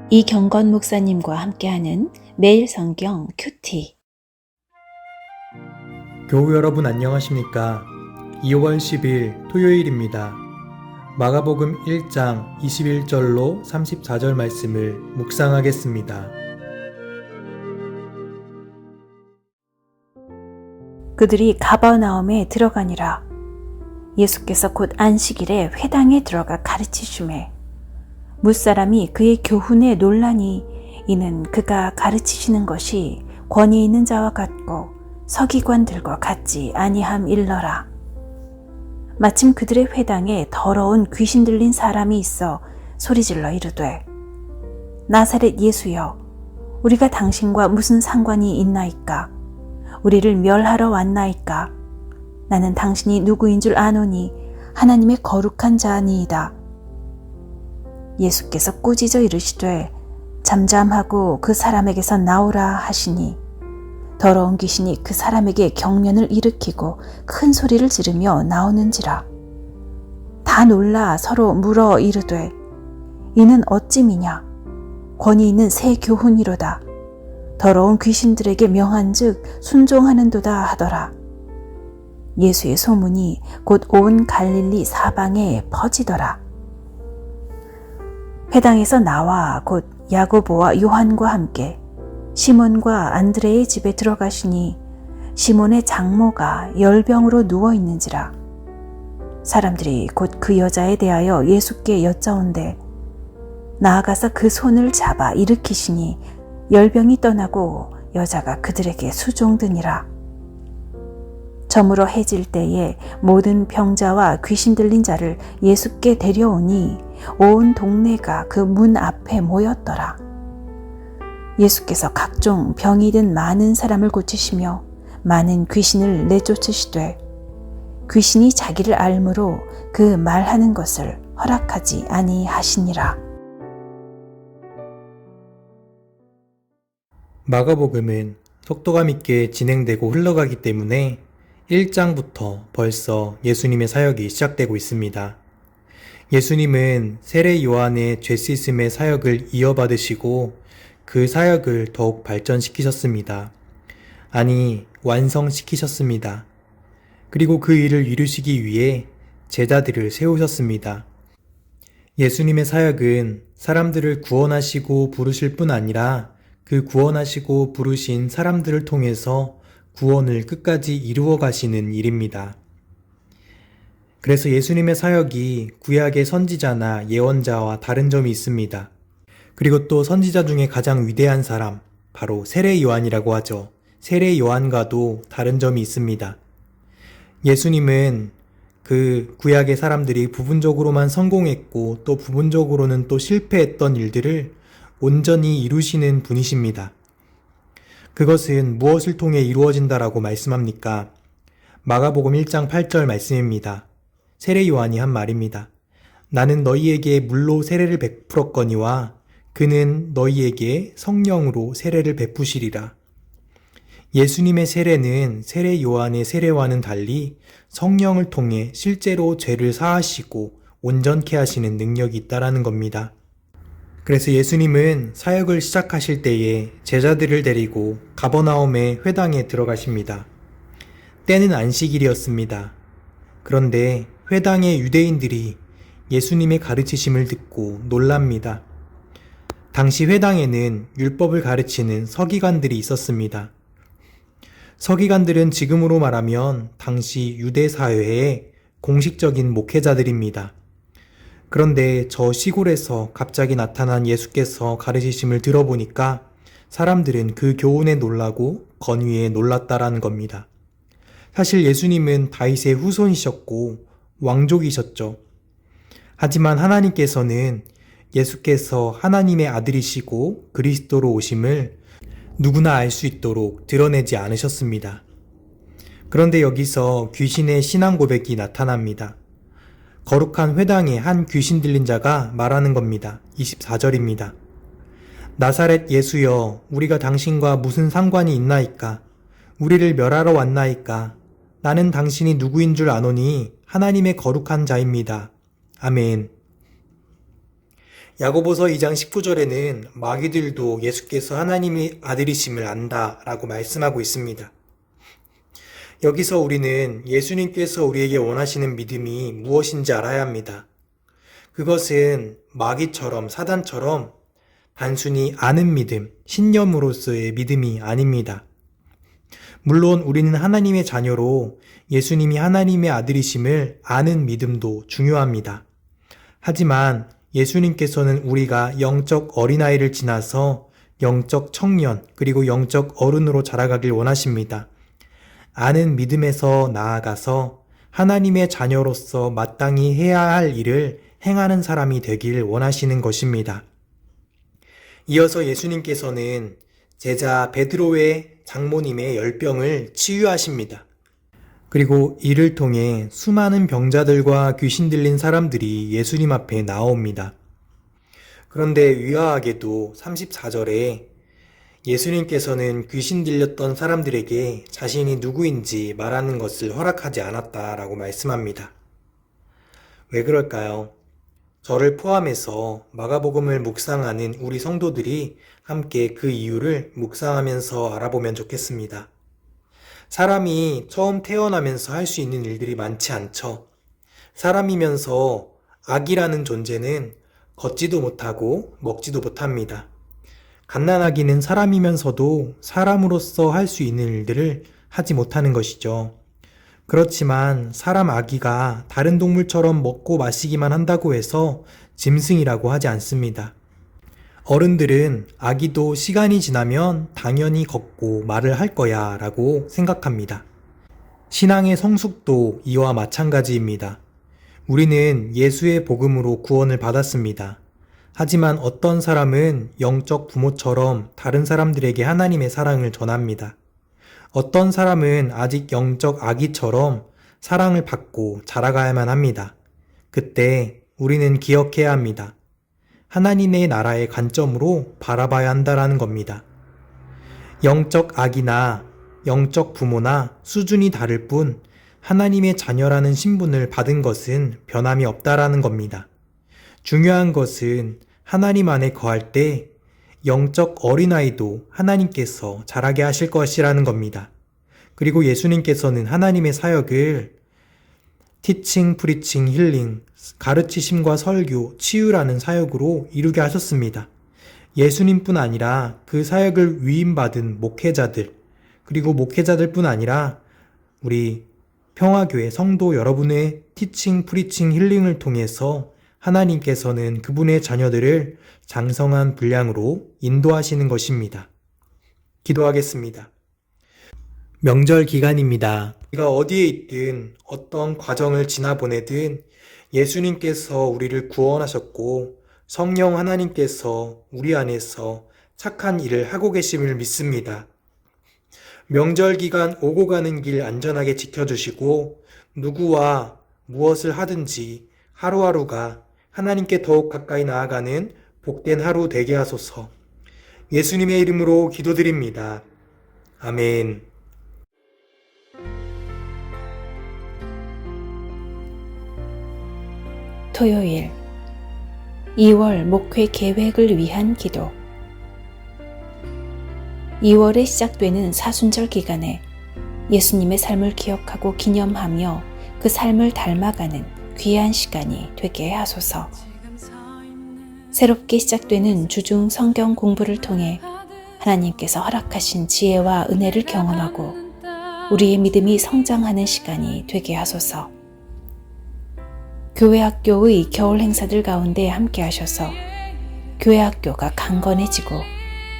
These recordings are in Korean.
이경건 목사님과 함께하는 매일 성경 큐티. 교우 여러분 안녕하십니까? 2월 10일 토요일입니다. 마가복음 1장 21절로 34절 말씀을 묵상하겠습니다. 그들이 가버나움에 들어가니라. 예수께서 곧 안식일에 회당에 들어가 가르치시매 무사람이 그의 교훈에 놀라니 이는 그가 가르치시는 것이 권위 있는 자와 같고 서기관들과 같지 아니함일러라. 마침 그들의 회당에 더러운 귀신 들린 사람이 있어 소리질러 이르되 나사렛 예수여, 우리가 당신과 무슨 상관이 있나이까? 우리를 멸하러 왔나이까? 나는 당신이 누구인 줄 아노니 하나님의 거룩한 자니이다. 예수께서 꾸짖어 이르시되 잠잠하고 그 사람에게서 나오라 하시니 더러운 귀신이 그 사람에게 경련을 일으키고 큰 소리를 지르며 나오는지라. 다 놀라 서로 물어 이르되 이는 어찌미냐? 권위 있는 새 교훈이로다. 더러운 귀신들에게 명한즉 순종하는도다 하더라. 예수의 소문이 곧 온 갈릴리 사방에 퍼지더라. 회당에서 나와 곧 야고보와 요한과 함께 시몬과 안드레의 집에 들어가시니 시몬의 장모가 열병으로 누워 있는지라. 사람들이 곧 그 여자에 대하여 예수께 여짜온대 나아가서 그 손을 잡아 일으키시니 열병이 떠나고 여자가 그들에게 수종드니라. 저물어 해질 때에 모든 병자와 귀신 들린 자를 예수께 데려오니 온 동네가 그 문 앞에 모였더라. 예수께서 각종 병이 든 많은 사람을 고치시며 많은 귀신을 내쫓으시되 귀신이 자기를 알므로 그 말하는 것을 허락하지 아니하시니라. 마가복음은 속도감 있게 진행되고 흘러가기 때문에 1장부터 벌써 예수님의 사역이 시작되고 있습니다. 예수님은 세례 요한의 죄 씻음의 사역을 이어받으시고 그 사역을 더욱 발전시키셨습니다. 아니, 완성시키셨습니다. 그리고 그 일을 이루시기 위해 제자들을 세우셨습니다. 예수님의 사역은 사람들을 구원하시고 부르실 뿐 아니라 그 구원하시고 부르신 사람들을 통해서 구원을 끝까지 이루어 가시는 일입니다. 그래서 예수님의 사역이 구약의 선지자나 예언자와 다른 점이 있습니다. 그리고 또 선지자 중에 가장 위대한 사람, 바로 세례 요한이라고 하죠. 세례 요한과도 다른 점이 있습니다. 예수님은 그 구약의 사람들이 부분적으로만 성공했고 또 부분적으로는 또 실패했던 일들을 온전히 이루시는 분이십니다. 그것은 무엇을 통해 이루어진다라고 말씀합니까? 마가복음 1장 8절 말씀입니다. 세례 요한이 한 말입니다. 나는 너희에게 물로 세례를 베풀었거니와 그는 너희에게 성령으로 세례를 베푸시리라. 예수님의 세례는 세례 요한의 세례와는 달리 성령을 통해 실제로 죄를 사하시고 온전케 하시는 능력이 있다라는 겁니다. 그래서 예수님은 사역을 시작하실 때에 제자들을 데리고 가버나움의 회당에 들어가십니다. 때는 안식일이었습니다. 그런데 회당의 유대인들이 예수님의 가르치심을 듣고 놀랍니다. 당시 회당에는 율법을 가르치는 서기관들이 있었습니다. 서기관들은 지금으로 말하면 당시 유대 사회의 공식적인 목회자들입니다. 그런데 저 시골에서 갑자기 나타난 예수께서 가르치심을 들어보니까 사람들은 그 교훈에 놀라고 권위에 놀랐다라는 겁니다. 사실 예수님은 다윗의 후손이셨고 왕족이셨죠. 하지만 하나님께서는 예수께서 하나님의 아들이시고 그리스도로 오심을 누구나 알 수 있도록 드러내지 않으셨습니다. 그런데 여기서 귀신의 신앙 고백이 나타납니다. 거룩한 회당에 한 귀신 들린 자가 말하는 겁니다. 24절입니다. 나사렛 예수여, 우리가 당신과 무슨 상관이 있나이까? 우리를 멸하러 왔나이까? 나는 당신이 누구인 줄 아노니 하나님의 거룩한 자입니다. 아멘. 야고보서 2장 19절에는 마귀들도 예수께서 하나님의 아들이심을 안다라고 말씀하고 있습니다. 여기서 우리는 예수님께서 우리에게 원하시는 믿음이 무엇인지 알아야 합니다. 그것은 마귀처럼 사단처럼 단순히 아는 믿음, 신념으로서의 믿음이 아닙니다. 물론 우리는 하나님의 자녀로 예수님이 하나님의 아들이심을 아는 믿음도 중요합니다. 하지만 예수님께서는 우리가 영적 어린아이를 지나서 영적 청년 그리고 영적 어른으로 자라가길 원하십니다. 아는 믿음에서 나아가서 하나님의 자녀로서 마땅히 해야 할 일을 행하는 사람이 되길 원하시는 것입니다. 이어서 예수님께서는 제자 베드로의 장모님의 열병을 치유하십니다. 그리고 이를 통해 수많은 병자들과 귀신 들린 사람들이 예수님 앞에 나옵니다. 그런데 의아하게도 34절에 예수님께서는 귀신 들렸던 사람들에게 자신이 누구인지 말하는 것을 허락하지 않았다라고 말씀합니다. 왜 그럴까요? 저를 포함해서 마가복음을 묵상하는 우리 성도들이 함께 그 이유를 묵상하면서 알아보면 좋겠습니다. 사람이 처음 태어나면서 할 수 있는 일들이 많지 않죠. 사람이면서 악이라는 존재는 걷지도 못하고 먹지도 못합니다. 갓난아기는 사람이면서도 사람으로서 할 수 있는 일들을 하지 못하는 것이죠. 그렇지만 사람 아기가 다른 동물처럼 먹고 마시기만 한다고 해서 짐승이라고 하지 않습니다. 어른들은 아기도 시간이 지나면 당연히 걷고 말을 할 거야 라고 생각합니다. 신앙의 성숙도 이와 마찬가지입니다. 우리는 예수의 복음으로 구원을 받았습니다. 하지만 어떤 사람은 영적 부모처럼 다른 사람들에게 하나님의 사랑을 전합니다. 어떤 사람은 아직 영적 아기처럼 사랑을 받고 자라가야만 합니다. 그때 우리는 기억해야 합니다. 하나님의 나라의 관점으로 바라봐야 한다라는 겁니다. 영적 아기나 영적 부모나 수준이 다를 뿐 하나님의 자녀라는 신분을 받은 것은 변함이 없다라는 겁니다. 중요한 것은 하나님 안에 거할 때 영적 어린아이도 하나님께서 자라게 하실 것이라는 겁니다. 그리고 예수님께서는 하나님의 사역을 티칭, 프리칭, 힐링, 가르치심과 설교, 치유라는 사역으로 이루게 하셨습니다. 예수님뿐 아니라 그 사역을 위임받은 목회자들, 그리고 목회자들뿐 아니라 우리 평화교회 성도 여러분의 티칭, 프리칭, 힐링을 통해서 하나님께서는 그분의 자녀들을 장성한 분량으로 인도하시는 것입니다. 기도하겠습니다. 명절 기간입니다. 우리가 어디에 있든 어떤 과정을 지나보내든 예수님께서 우리를 구원하셨고 성령 하나님께서 우리 안에서 착한 일을 하고 계심을 믿습니다. 명절 기간 오고 가는 길 안전하게 지켜주시고 누구와 무엇을 하든지 하루하루가 하나님께 더욱 가까이 나아가는 복된 하루 되게 하소서. 예수님의 이름으로 기도드립니다. 아멘. 토요일 2월 목회 계획을 위한 기도. 2월에 시작되는 사순절 기간에 예수님의 삶을 기억하고 기념하며 그 삶을 닮아가는 귀한 시간이 되게 하소서. 새롭게 시작되는 주중 성경 공부를 통해 하나님께서 허락하신 지혜와 은혜를 경험하고 우리의 믿음이 성장하는 시간이 되게 하소서. 교회 학교의 겨울 행사들 가운데 함께 하셔서 교회 학교가 강건해지고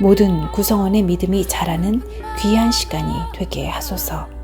모든 구성원의 믿음이 자라는 귀한 시간이 되게 하소서.